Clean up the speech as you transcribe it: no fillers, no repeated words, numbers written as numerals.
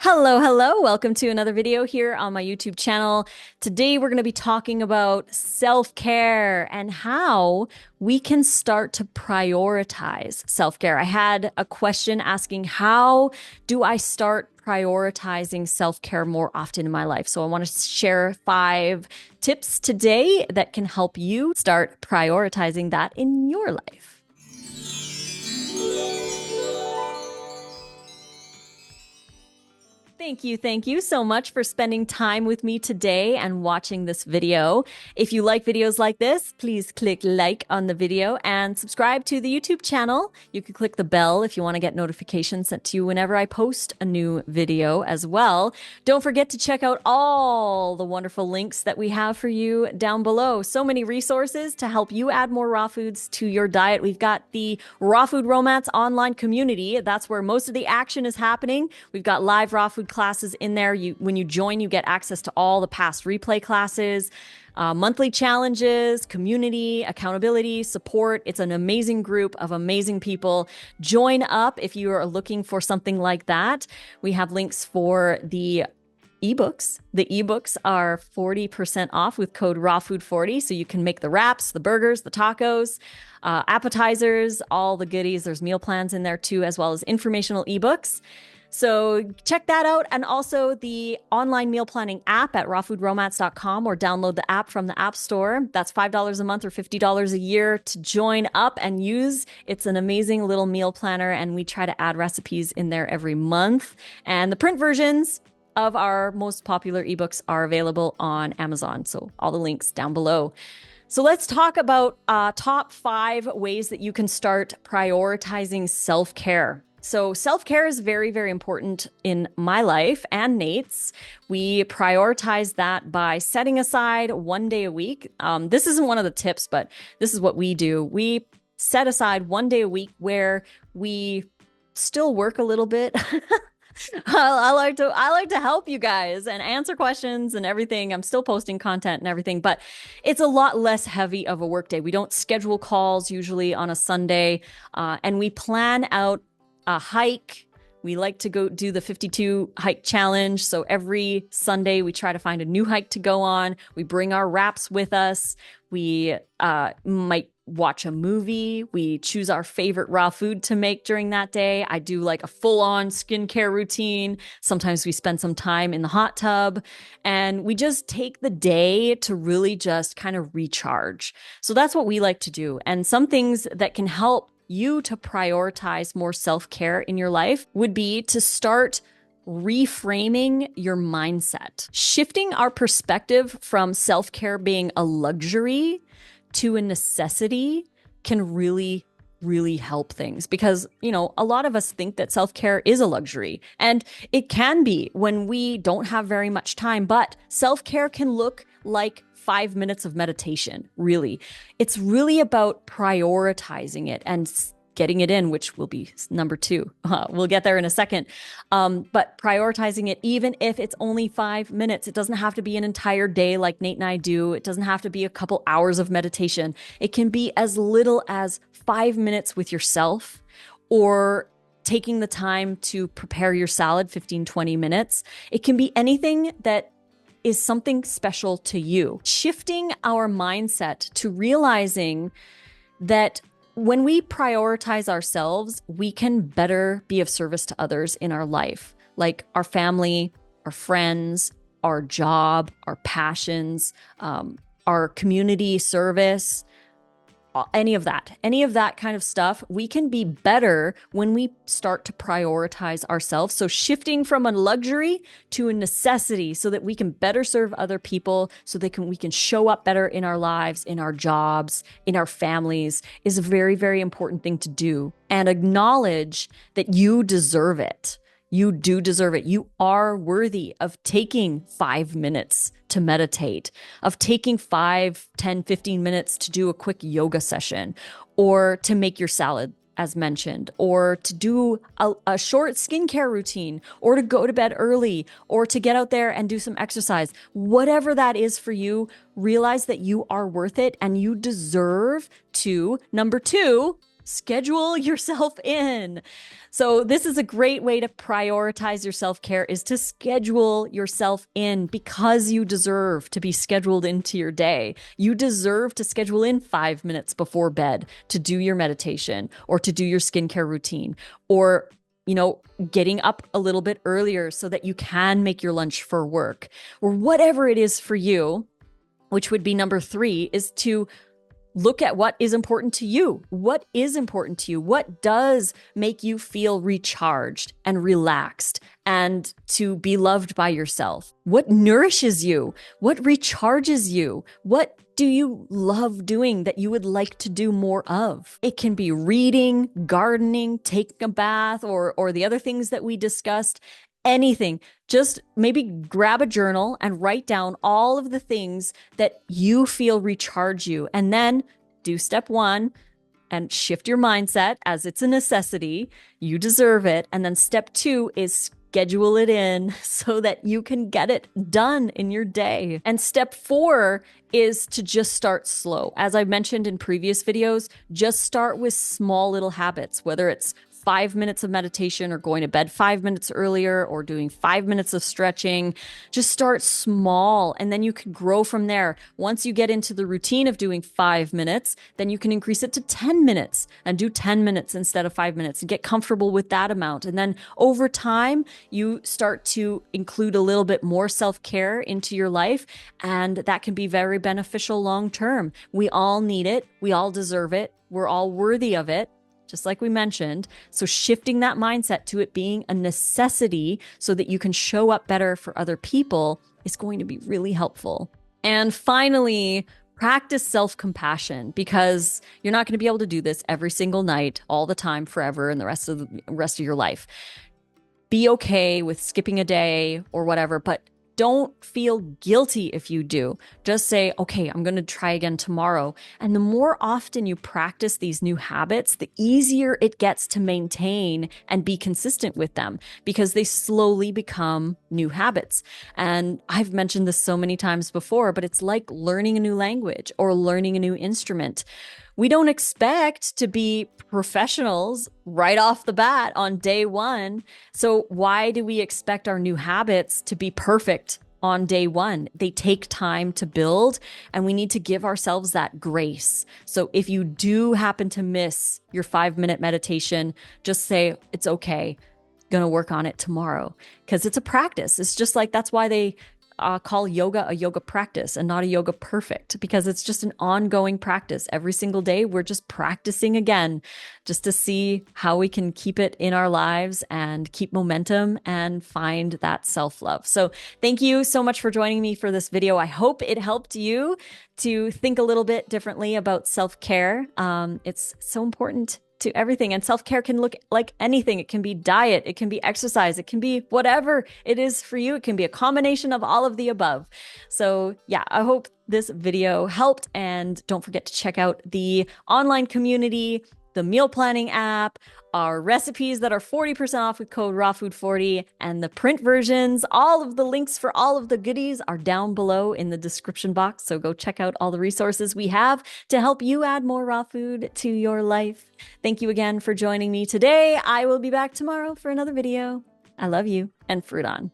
Hello, hello. Welcome to another video here on my YouTube channel. Today we're going to be talking about self-care and how we can start to prioritize self-care. I had a question asking, how do I start prioritizing self-care more often in my life? So I want to share 5 tips today that can help you start prioritizing that in your life. Thank you so much for spending time with me today and watching this video. If you like videos like this, please click like on the video and subscribe to the YouTube channel. You can click the bell if you want to get notifications sent to you whenever I post a new video as well. Don't forget to check out all the wonderful links that we have for you down below. So many resources to help you add more raw foods to your diet. We've got the Raw Food Romance online community. That's where most of the action is happening. We've got live raw food classes in there. When you join, you get access to all the past replay classes, monthly challenges, community, accountability, support. It's an amazing group of amazing people. Join up if you are looking for something like that. We have links for the ebooks. The ebooks are 40% off with code RAWFOOD40. So you can make the wraps, the burgers, the tacos, appetizers, all the goodies. There's meal plans in there too, as well as informational ebooks. So check that out. And also the online meal planning app at rawfoodromance.com, or download the app from the App Store. That's $5 a month or $50 a year to join up and use. It's an amazing little meal planner, and we try to add recipes in there every month. And the print versions of our most popular ebooks are available on Amazon. So all the links down below. So let's talk about top 5 ways that you can start prioritizing self-care. So self-care is very, very important in my life and Nate's. We prioritize that by setting aside 1 day a week. This isn't one of the tips, but this is what we do. We set aside 1 day a week where we still work a little bit. I like to help you guys and answer questions and everything. I'm still posting content and everything, but it's a lot less heavy of a work day. We don't schedule calls usually on a Sunday, and we plan out a hike. We like to go do the 52 hike challenge. So every Sunday we try to find a new hike to go on. We bring our wraps with us. We might watch a movie. We choose our favorite raw food to make during that day. I do like a full-on skincare routine. Sometimes we spend some time in the hot tub, and we just take the day to really just kind of recharge. So that's what we like to do. And some things that can help you to prioritize more self-care in your life would be to start reframing your mindset. Shifting our perspective from self-care being a luxury to a necessity can really help things, because, a lot of us think that self-care is a luxury, and it can be when we don't have very much time, but self-care can look like 5 minutes of meditation. Really, it's really about prioritizing it and getting it in, which will be number 2. We'll get there in a second. But prioritizing it, even if it's only 5 minutes, it doesn't have to be an entire day like Nate and I do. It doesn't have to be a couple hours of meditation. It can be as little as 5 minutes with yourself, or taking the time to prepare your salad, 15-20 minutes. It can be anything that is something special to you. Shifting our mindset to realizing that when we prioritize ourselves, we can better be of service to others in our life, like our family, our friends, our job, our passions, our community service, any of that kind of stuff. We can be better when we start to prioritize ourselves. So shifting from a luxury to a necessity, so that we can better serve other people, so we can show up better in our lives, in our jobs, in our families, is a very, very important thing to do. And acknowledge that you deserve it. You do deserve it. You are worthy of taking 5 minutes to meditate, of taking 5, 10, 15 minutes to do a quick yoga session, or to make your salad, as mentioned, or to do a short skincare routine, or to go to bed early, or to get out there and do some exercise. Whatever that is for you, realize that you are worth it, and you deserve to, number 2, schedule yourself in. So this is a great way to prioritize your self-care, is to schedule yourself in, because you deserve to be scheduled into your day. You deserve to schedule in 5 minutes before bed to do your meditation or to do your skincare routine, or getting up a little bit earlier so that you can make your lunch for work, or whatever it is for you, which would be number 3, is to look at what is important to you. What is important to you? What does make you feel recharged and relaxed and to be loved by yourself? What nourishes you? What recharges you? What do you love doing that you would like to do more of? It can be reading, gardening, taking a bath, or the other things that we discussed. Anything. Just maybe grab a journal and write down all of the things that you feel recharge you. And then do step 1 and shift your mindset as it's a necessity. You deserve it. And then step 2 is schedule it in so that you can get it done in your day. And step 4 is to just start slow. As I mentioned in previous videos, just start with small little habits, whether it's 5 minutes of meditation or going to bed 5 minutes earlier or doing 5 minutes of stretching. Just start small, and then you can grow from there. Once you get into the routine of doing 5 minutes, then you can increase it to 10 minutes and do 10 minutes instead of 5 minutes and get comfortable with that amount. And then over time, you start to include a little bit more self-care into your life, and that can be very beneficial long term. We all need it. We all deserve it. We're all worthy of it, just like we mentioned. So shifting that mindset to it being a necessity so that you can show up better for other people is going to be really helpful. And finally, practice self-compassion, because you're not going to be able to do this every single night, all the time, forever, and the rest of your life. Be okay with skipping a day or whatever, but don't feel guilty if you do. Just say, okay, I'm going to try again tomorrow. And the more often you practice these new habits, the easier it gets to maintain and be consistent with them, because they slowly become new habits. And I've mentioned this so many times before, but it's like learning a new language or learning a new instrument. We don't expect to be professionals right off the bat on day 1. So why do we expect our new habits to be perfect on day 1? They take time to build, and we need to give ourselves that grace. So if you do happen to miss your 5-minute meditation, just say, it's okay. Gonna work on it tomorrow, because it's a practice. It's just like, that's why they call yoga a yoga practice and not a yoga perfect, because it's just an ongoing practice. Every single day, we're just practicing again, just to see how we can keep it in our lives and keep momentum and find that self-love. So thank you so much for joining me for this video. I hope it helped you to think a little bit differently about self-care. It's so important to everything. And self-care can look like anything. It can be diet, it can be exercise, it can be whatever it is for you. It can be a combination of all of the above. So yeah, I hope this video helped. And don't forget to check out the online community, the meal planning app, our recipes that are 40% off with code RAWFOOD40, and the print versions. All of the links for all of the goodies are down below in the description box. So go check out all the resources we have to help you add more raw food to your life. Thank you again for joining me today. I will be back tomorrow for another video. I love you, and fruit on.